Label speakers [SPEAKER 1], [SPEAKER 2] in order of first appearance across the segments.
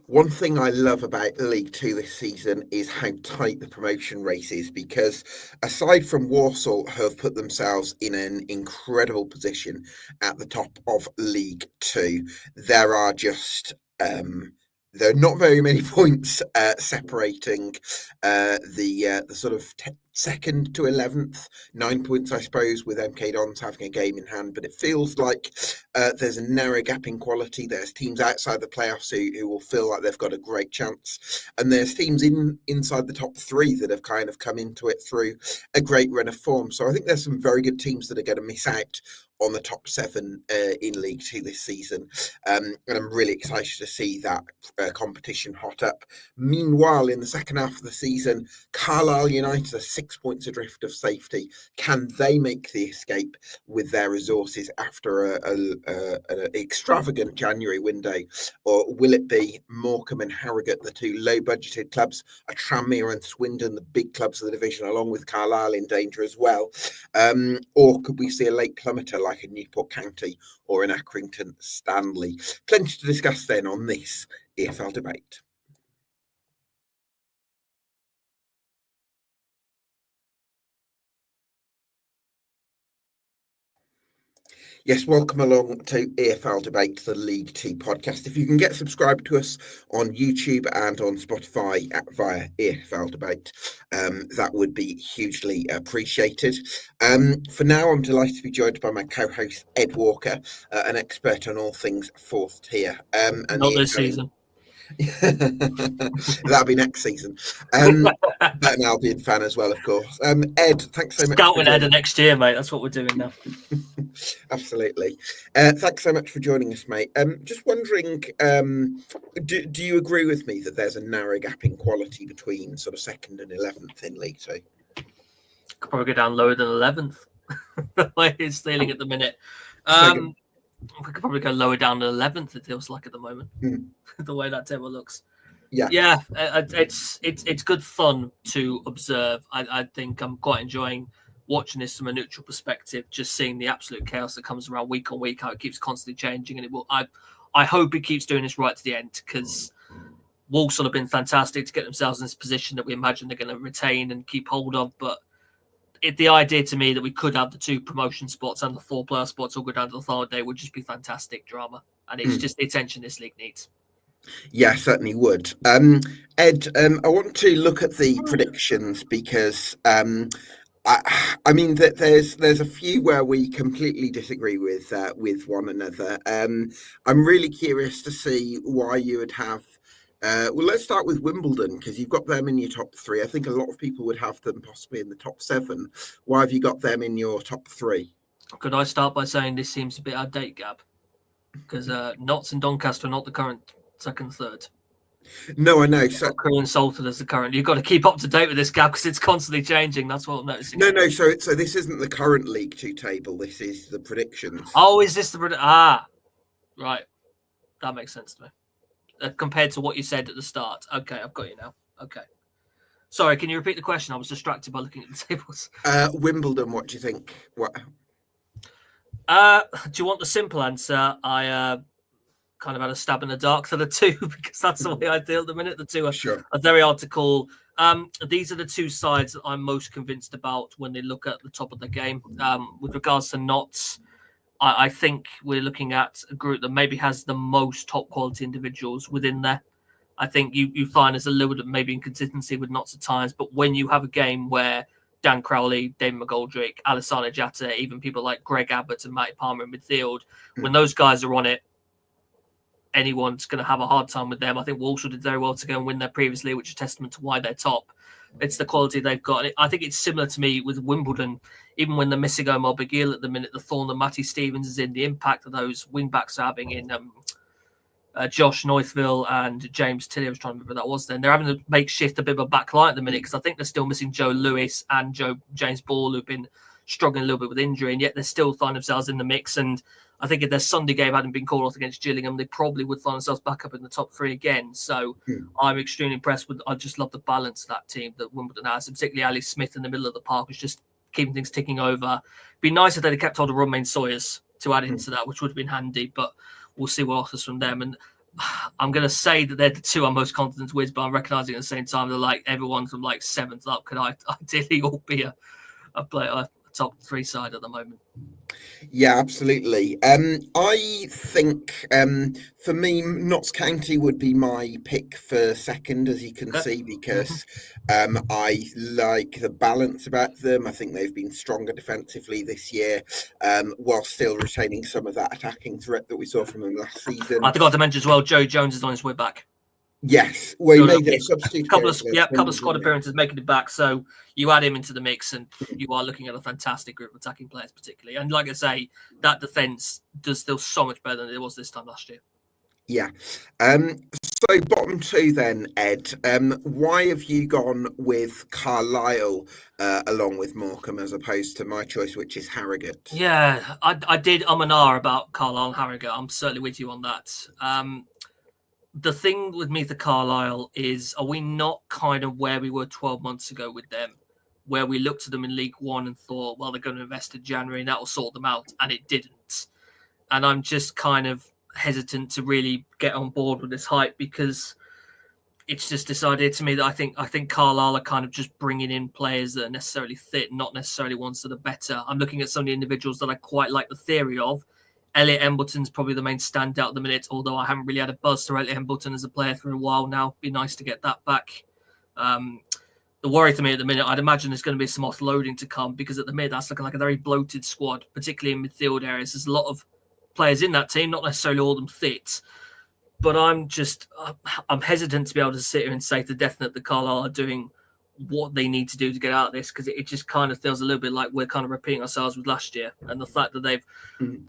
[SPEAKER 1] One thing I love about League Two this season is how tight the promotion race is, because aside from Walsall, who have put themselves in an incredible position at the top of League Two, there are just there are not very many points separating the sort of second to 11th. 9 points, I suppose, with MK Dons having a game in hand, but it feels like there's a narrow gap in quality. There's teams outside the playoffs who will feel like they've got a great chance, and there's teams inside the top three that have kind of come into it through a great run of form. So I think there's some very good teams that are going to miss out on the top seven in League Two this season, and I'm really excited to see that competition hot up. Meanwhile, in the second half of the season, Carlisle United are 6 points adrift of safety. Can they make the escape with their resources after an extravagant January window, or will it be Morecambe and Harrogate, the two low-budgeted clubs, a Tranmere and Swindon, the big clubs of the division, along with Carlisle, in danger as well? Or could we see a late plummeter like a Newport County or an Accrington Stanley? Plenty to discuss then on this EFL debate. Yes, welcome along to EFL Debate, the League Two podcast. If you can get subscribed to us on YouTube and on Spotify via EFL Debate, that would be hugely appreciated. For now, I'm delighted to be joined by my co-host, Ed Walker, an expert on all things fourth tier.
[SPEAKER 2] And not this season.
[SPEAKER 1] That'll be next season. But an Albion fan as well, of course. Ed, thanks so much.
[SPEAKER 2] Scouting Ed next year, mate. That's what we're doing now.
[SPEAKER 1] Absolutely. Thanks so much for joining us, mate. Just wondering, do you agree with me that there's a narrow gap in quality between sort of 2nd and 11th in League Two?
[SPEAKER 2] Could probably go down lower than 11th. The way it's stealing at the minute. We could probably go lower down than 11th, it feels like at the moment. The way that table looks. Yeah, it's good fun to observe. I think I'm quite enjoying watching this from a neutral perspective, just seeing the absolute chaos that comes around week on week, how it keeps constantly changing, and it will. I hope it keeps doing this right to the end, because Walsall have been fantastic to get themselves in this position that we imagine they're going to retain and keep hold of. But the idea to me that we could have the 2 promotion spots and the 4-player spots all go down to the final day would just be fantastic drama, and it's just the attention this league needs.
[SPEAKER 1] Yeah, certainly would. Ed, I want to look at the predictions, because I mean that there's a few where we completely disagree with one another. I'm really curious to see why you would have. Well, let's start with Wimbledon, because you've got them in your top 3. I think a lot of people would have them possibly in the top 7. Why have you got them in your top 3?
[SPEAKER 2] Could I start by saying this seems a bit out of date, Gab? Because Notts and Doncaster are not the current 2nd, 3rd.
[SPEAKER 1] No, I know. So
[SPEAKER 2] Crewe and Salford as the current. You've got to keep up to date with this, Gab, because it's constantly changing. That's what I'm noticing.
[SPEAKER 1] No. So this isn't the current League Two table. This is the predictions.
[SPEAKER 2] Oh, is this the right? That makes sense to me. Compared to what you said at the start. Okay, I've got you now. Okay. Sorry, can you repeat the question? I was distracted by looking at the tables.
[SPEAKER 1] Wimbledon, what do you think? What?
[SPEAKER 2] Do you want the simple answer? I kind of had a stab in the dark for the 2, because that's the way I feel at the minute. The 2 are very hard to call. These are the 2 sides that I'm most convinced about when they look at the top of the game. With regards to Notts, I think we're looking at a group that maybe has the most top quality individuals within there. I think you find there's a little bit of maybe inconsistency with Notts at times, but when you have a game where Dan Crowley, David McGoldrick, Alassane Jatta, even people like Greg Abbott and Matty Palmer in midfield, when those guys are on it, anyone's going to have a hard time with them. I think Walsall did very well to go and win there previously, which is a testament to why they're top. It's the quality they've got. And I think it's similar to me with Wimbledon. Even when they're missing Omar Bagil at the minute, the thorn that Matty Stevens is in, the impact that those wing-backs are having in Josh Northville and James Tilley, I was trying to remember that was then. They're having to make shift a bit of a back line at the minute, because I think they're still missing Joe Lewis and James Ball, who've been struggling a little bit with injury, and yet they're still finding themselves in the mix. And I think if their Sunday game hadn't been called off against Gillingham, they probably would find themselves back up in the top 3 again. So I'm extremely impressed with. I just love the balance of that team that Wimbledon has, and particularly Ali Smith in the middle of the park, who's just keeping things ticking over. Be nice if they'd have kept hold of Romain Sawyers to add into that, which would have been handy, but we'll see what offers from them. And I'm going to say that they're the two I'm most confident with, but I'm recognising at the same time they're like everyone from like 7th up could ideally all be a top 3 side at the moment.
[SPEAKER 1] Yeah, absolutely. I think for me, Notts County would be my pick for second, as you can see, because I like the balance about them. I think they've been stronger defensively this year, while still retaining some of that attacking threat that we saw from them last season.
[SPEAKER 2] I forgot to mention as well, Joe Jones is on his way back.
[SPEAKER 1] Yes, well, he made a substitute.
[SPEAKER 2] Couple of squad appearances, making it back. So you add him into the mix, and you are looking at a fantastic group of attacking players, particularly. And like I say, that defense does still so much better than it was this time last year.
[SPEAKER 1] Yeah. So bottom 2 then, Ed. Why have you gone with Carlisle along with Morecambe as opposed to my choice, which is Harrogate?
[SPEAKER 2] Yeah, I did and ah about Carlisle and Harrogate. I'm certainly with you on that. The thing with me for Carlisle is, are we not kind of where we were 12 months ago with them, where we looked at them in League One and thought, well, they're going to invest in January and that will sort them out, and it didn't. And I'm just kind of hesitant to really get on board with this hype, because it's just this idea to me that I think Carlisle are kind of just bringing in players that are necessarily fit, not necessarily ones that are better. I'm looking at some of the individuals that I quite like the theory of. Elliot Embleton's probably the main standout at the minute, although I haven't really had a buzz for Elliot Embleton as a player for a while now. Be nice to get that back. The worry to me at the minute, I'd imagine there's going to be some offloading to come, because at the minute that's looking like a very bloated squad, particularly in midfield areas. There's a lot of players in that team, not necessarily all of them fit. But I'm hesitant to be able to sit here and say to definite that Carlisle are doing what they need to do to get out of this, because it just kind of feels a little bit like we're kind of repeating ourselves with last year. And the fact that they've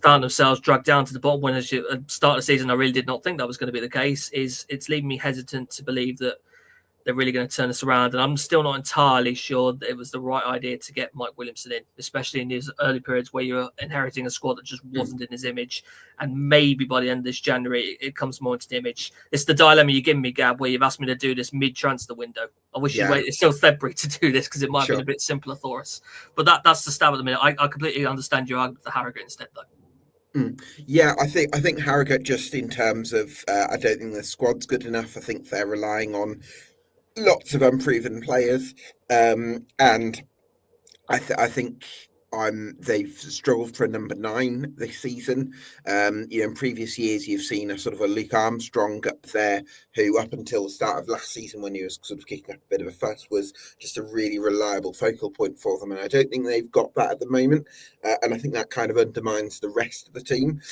[SPEAKER 2] found themselves dragged down to the bottom when at the start of the season, I really did not think that was going to be the case, it's leaving me hesitant to believe that they're really going to turn this around. And I'm still not entirely sure that it was the right idea to get Mike Williamson in, especially in these early periods where you're inheriting a squad that just wasn't in his image. And maybe by the end of this January, it comes more into the image. It's the dilemma you give me, Gab, where you've asked me to do this mid-transfer window. I wish you waited until February to do this, because it might have been a bit simpler for us. But that's the stab at the minute. I completely understand your argument for Harrogate instead, though.
[SPEAKER 1] Yeah, I think Harrogate, just in terms of, I don't think the squad's good enough. I think they're relying on lots of unproven players, and I think they've struggled for a number 9 this season. In previous years, you've seen a sort of a Luke Armstrong up there, who up until the start of last season, when he was sort of kicking up a bit of a fuss, was just a really reliable focal point for them. And I don't think they've got that at the moment, and I think that kind of undermines the rest of the team.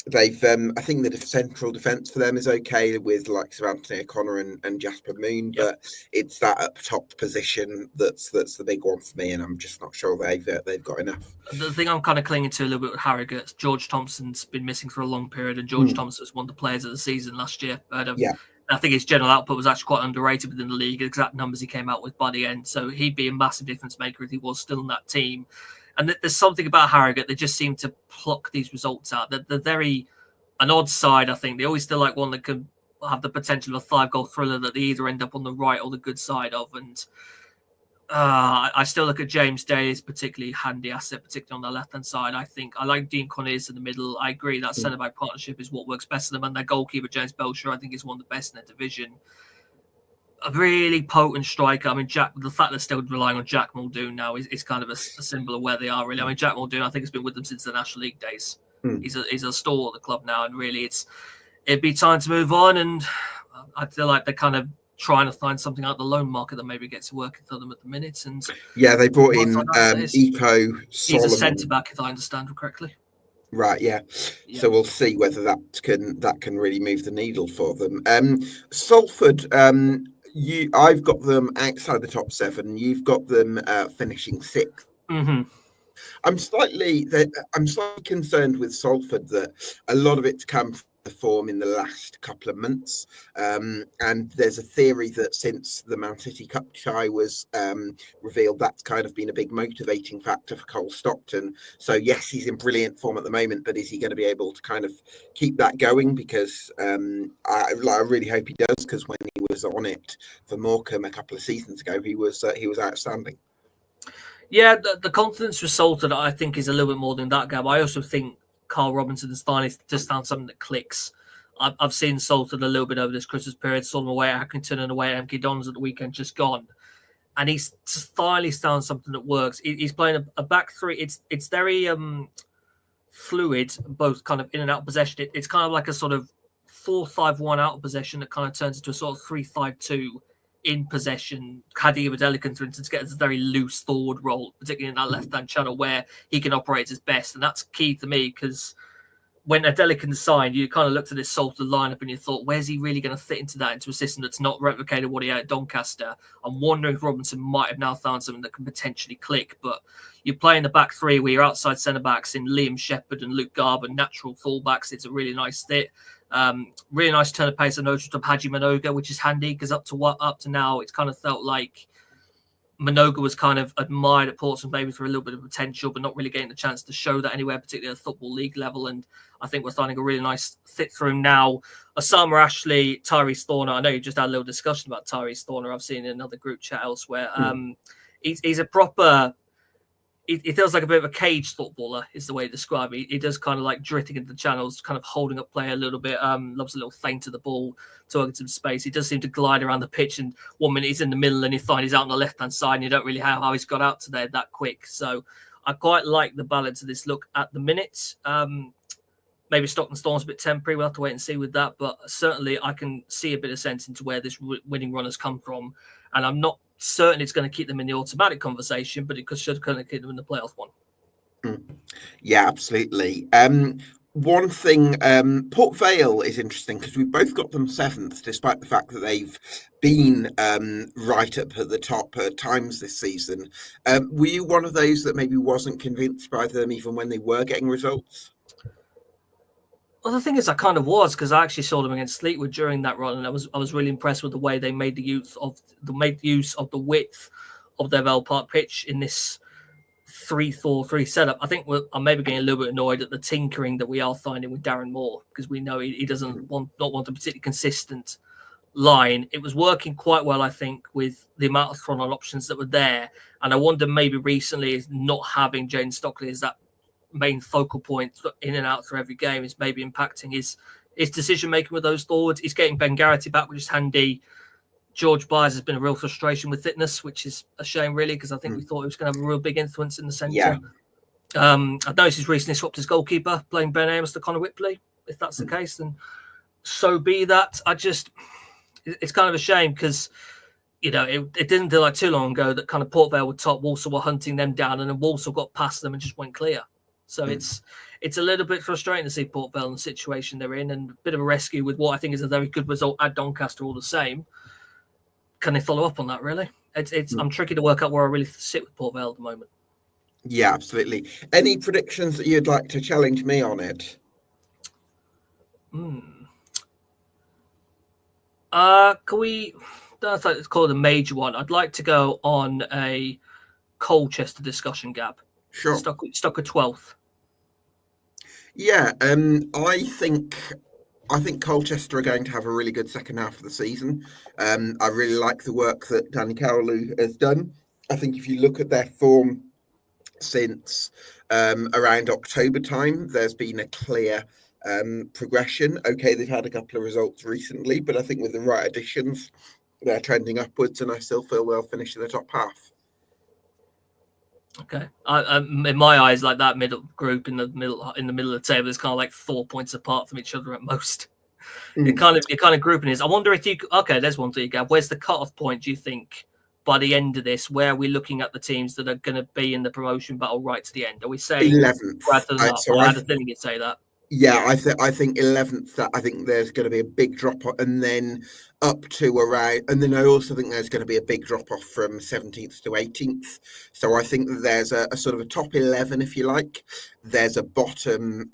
[SPEAKER 1] They've, I think the central defence for them is okay, with the likes of Anthony O'Connor and Jasper Moon, but it's that up top position that's the big one for me, and I'm just not sure they've got enough.
[SPEAKER 2] The thing I'm kind of clinging to a little bit with Harrogate, George Thompson's been missing for a long period, and George Thompson was one of the players of the season last year. I think his general output was actually quite underrated within the league. Exact numbers he came out with by the end, so he'd be a massive difference maker if he was still in that team. And there's something about Harrogate, they just seem to pluck these results out. They're very an odd side, I think. They always still like one that can have the potential of a 5-goal thriller that they either end up on the right or the good side of. And I still look at James Day as particularly handy asset, particularly on the left-hand side. I think I like Dean Cornelius in the middle. I agree that centre-back partnership is what works best for them. And their goalkeeper, James Belcher, I think is one of the best in their division. A really potent striker. I mean, the fact they're still relying on Jack Muldoon now is kind of a symbol of where they are, really. I mean, Jack Muldoon, I think, has been with them since the National League days. He's a stalwart of the club now, and really it'd be time to move on. And I feel like they're kind of trying to find something out the loan market that maybe gets working for them at the minute. And
[SPEAKER 1] they brought in Eco Solomon.
[SPEAKER 2] He's a centre-back, if I understand correctly.
[SPEAKER 1] Right, yeah. So we'll see whether that can really move the needle for them. Salford, I've got them outside the top 7. You've got them finishing 6th. I'm slightly concerned with Salford that a lot of it's come from the form in the last couple of months, and there's a theory that since the Man City Cup tie was revealed, that's kind of been a big motivating factor for Cole Stockton. So yes, he's in brilliant form at the moment, but is he going to be able to kind of keep that going? Because I really hope he does, because when he was on it for Morecambe a couple of seasons ago, he was outstanding.
[SPEAKER 2] Yeah, the confidence with Salford, I think, is a little bit more than that, Gab. I also think Carl Robinson has finally just found something that clicks I've seen Salted a little bit over this Christmas period. Saw them away at Accrington and away at MK Dons at the weekend just gone. And he's finally found something that works. He's playing a back three. It's very fluid, both kind of in and out of possession. It's kind of like a sort of 4-5-1 out of possession that kind of turns into a sort of 3-5-2 in possession. Hadi Adelakun, for instance, gets a very loose forward role, particularly in that left-hand channel where he can operate his best. And that's key to me because when Adelakun signed, you kind of looked at this Salford lineup and you thought, where's he really going to fit into that, into a system that's not replicated what he had at Doncaster? I'm wondering if Robinson might have now found something that can potentially click. But you're playing the back three where you're outside centre-backs in Liam Shepherd and Luke Garber, natural full-backs. It's a really nice fit. Really nice turn of pace. I noticed of Haji Manoga, which is handy because up to now, it's kind of felt like Manoga was kind of admired at Portsmouth maybe for a little bit of potential, but not really getting the chance to show that anywhere, particularly at the Football League level. And I think we're finding a really nice fit through now. Osama Ashley, Tyrese Thorner. I know you just had a little discussion about Tyrese Thorner. I've seen in another group chat elsewhere. He's a proper... He feels like a bit of a caged footballer, is the way to describe it. He does kind of like drifting into the channels, kind of holding up play a little bit. Loves a little feint of the ball, target some space. He does seem to glide around the pitch, and 1 minute he's in the middle, and you find he's out on the left-hand side, and you don't really know how he's got out to there that quick. So I quite like the balance of this look at the minute. Maybe Stockton Storm's a bit temporary. We'll have to wait and see with that. But certainly I can see a bit of sense into where this winning run has come from. And I'm not certain it's going to keep them in the automatic conversation, but it should kind of keep them in the playoff one.
[SPEAKER 1] Yeah, absolutely. One thing, Port Vale is interesting because we've both got them 7th, despite the fact that they've been right up at the top at times this season. Were you one of those that maybe wasn't convinced by them even when they were getting results?
[SPEAKER 2] Well, the thing is, I kind of was, because I actually saw them against Fleetwood during that run, and I was really impressed with the way they made use of the width of their Vale Park pitch in this 3-4-3 setup. I think I'm maybe getting a little bit annoyed at the tinkering that we are finding with Darren Moore, because we know he doesn't want a particularly consistent line. It was working quite well, I think, with the amount of front-on options that were there, and I wonder maybe recently is not having Jaden Stockley as that main focal point in and out through every game is maybe impacting his decision making with those forwards. He's getting Ben Garrity back, which is handy. George Byers has been a real frustration with fitness, which is a shame, really, because I think we thought he was going to have a real big influence in the centre. Yeah. I've noticed he's recently swapped his goalkeeper, playing Ben Amos to Connor Whipley. If that's the case, then so be that. It's kind of a shame because, you know, it didn't feel like too long ago that kind of Port Vale were top, Walsall were hunting them down, and then Walsall got past them and just went clear. So it's a little bit frustrating to see Port Vale in the situation they're in, and a bit of a rescue with what I think is a very good result at Doncaster all the same. Can they follow up on that, really? I'm tricky to work out where I really sit with Port Vale at the moment.
[SPEAKER 1] Yeah, absolutely. Any predictions that you'd like to challenge me on it?
[SPEAKER 2] Can we... I don't know if it's called a major one. I'd like to go on a Colchester discussion, Gab.
[SPEAKER 1] Sure.
[SPEAKER 2] Stuck at 12th.
[SPEAKER 1] Yeah, I think Colchester are going to have a really good second half of the season. I really like the work that Danny Cowley has done. I think if you look at their form since around October time, there's been a clear progression. Okay, they've had a couple of results recently, but I think with the right additions, they're trending upwards, and I still feel they'll finish in the top half.
[SPEAKER 2] Okay, in my eyes, like that middle group in the middle of the table is kind of like 4 points apart from each other at most. You're kind of grouping is. I wonder if there's one for you, Gab. Where's the cut-off point? Do you think by the end of this, where are we looking at the teams that are going to be in the promotion battle right to the end? Are we saying
[SPEAKER 1] 11th?
[SPEAKER 2] I had a feeling you'd say that.
[SPEAKER 1] Yeah, I think 11th. I think there's going to be a big drop off, and then up to around, and then I also think there's going to be a big drop off from 17th to 18th. So I think that there's a sort of a top 11, if you like. There's a bottom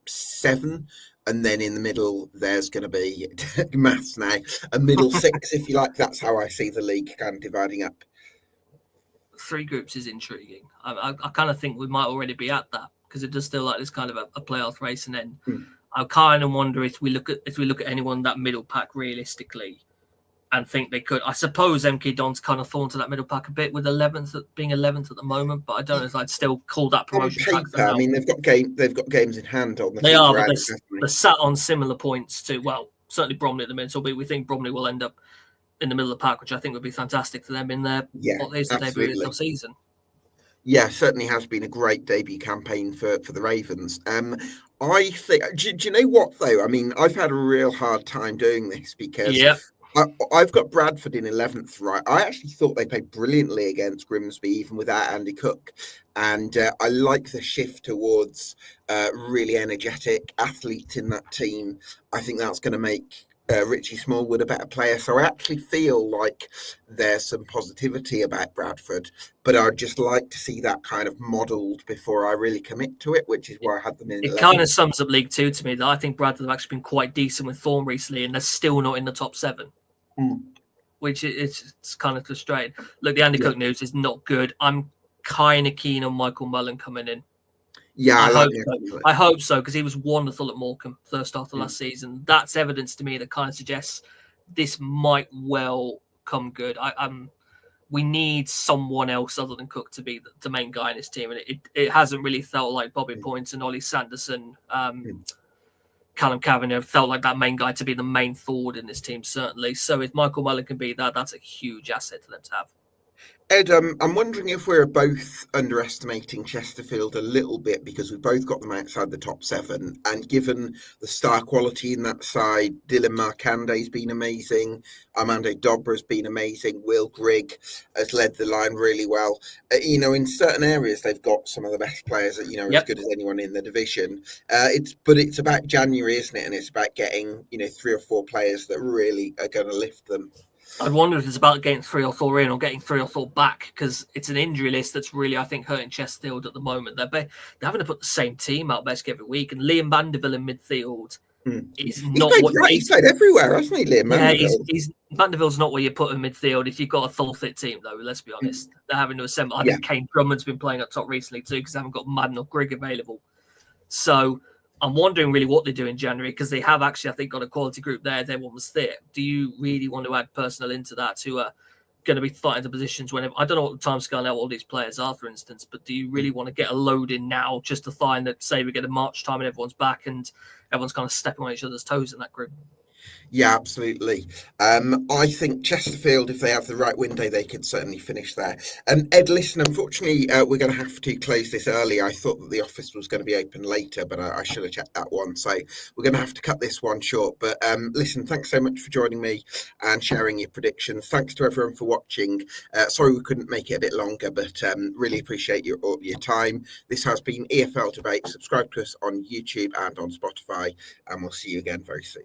[SPEAKER 1] 7, and then in the middle there's going to be maths now, a middle 6, if you like. That's how I see the league kind of dividing up.
[SPEAKER 2] 3 groups is intriguing. I kind of think we might already be at that, because it does feel like there's kind of a playoff race, and then I kind of wonder if we look at anyone that middle pack realistically, and think they could. I suppose MK Dons kind of fall into that middle pack a bit with 11th being 11th at the moment, but I don't know if I'd still call that promotion
[SPEAKER 1] paper. I mean, they've got games in hand on the.
[SPEAKER 2] They are, but they're sat on similar points to, well, certainly Bromley at the minute. So we think Bromley will end up in the middle of the pack, which I think would be fantastic for them in their what is the debut of the season.
[SPEAKER 1] Yeah, certainly has been a great debut campaign for the Ravens. I think. Do you know what though? I mean, I've had a real hard time doing this because. I've got Bradford in 11th, right? I actually thought they played brilliantly against Grimsby, even without Andy Cook. And I like the shift towards really energetic athletes in that team. I think that's going to make Richie Smallwood a better player. So I actually feel like there's some positivity about Bradford, but I'd just like to see that kind of modelled before I really commit to it, which is why I had them in 11th.
[SPEAKER 2] It kind of sums up League Two to me, that I think Bradford have actually been quite decent with Thorn recently, and they're still not in the top 7. Which it's kind of frustrating. Look, the Andy Cook news is not good. I'm kind of keen on Michael Mullen coming in.
[SPEAKER 1] Yeah,
[SPEAKER 2] I hope so, because he was wonderful at Morecambe first after last season. That's evidence to me that kind of suggests this might well come good. We need someone else other than Cook to be the main guy in his team, and it hasn't really felt like Bobby Points and Ollie Sanderson. Callum Kavanagh felt like that main guy to be the main forward in this team, certainly. So if Michael Mullen can be that, that's a huge asset for them to have.
[SPEAKER 1] Ed, I'm wondering if we're both underestimating Chesterfield a little bit, because we've both got them outside the top 7. And given the star quality in that side, Dylan Markande's been amazing. Armando Dobra's been amazing. Will Grigg has led the line really well. In certain areas, they've got some of the best players that, as good as anyone in the division. It's about January, isn't it? And it's about getting, 3 or 4 players that really are going to lift them.
[SPEAKER 2] I'd wonder if it's about getting 3 or 4 in or getting 3 or 4 back, because it's an injury list that's really, I think, hurting Chesterfield at the moment. They're having to put the same team out basically every week, and Liam Mandeville in midfield is not what
[SPEAKER 1] he's played everywhere, hasn't he, Liam Mandeville?
[SPEAKER 2] Mandeville's not where you put in midfield if you've got a full fit team, though. Let's be honest, they're having to assemble. I think Kane Drummond's been playing up top recently too, because they haven't got Madden or Grigg available. So I'm wondering really what they do in January, because they have actually, I think, got a quality group there. Everyone was fit. Do you really want to add personnel into that who are going to be fighting the positions whenever? I don't know what the timescale all these players are, for instance, but do you really want to get a load in now just to find that, say, we get a March time and everyone's back and everyone's kind of stepping on each other's toes in that group?
[SPEAKER 1] Yeah, absolutely. I think Chesterfield, if they have the right window, they could certainly finish there. Ed, listen, unfortunately, we're going to have to close this early. I thought that the office was going to be open later, but I should have checked that one. So we're going to have to cut this one short. But listen, thanks so much for joining me and sharing your predictions. Thanks to everyone for watching. Sorry we couldn't make it a bit longer, but really appreciate your time. This has been EFL Debate. Subscribe to us on YouTube and on Spotify, and we'll see you again very soon.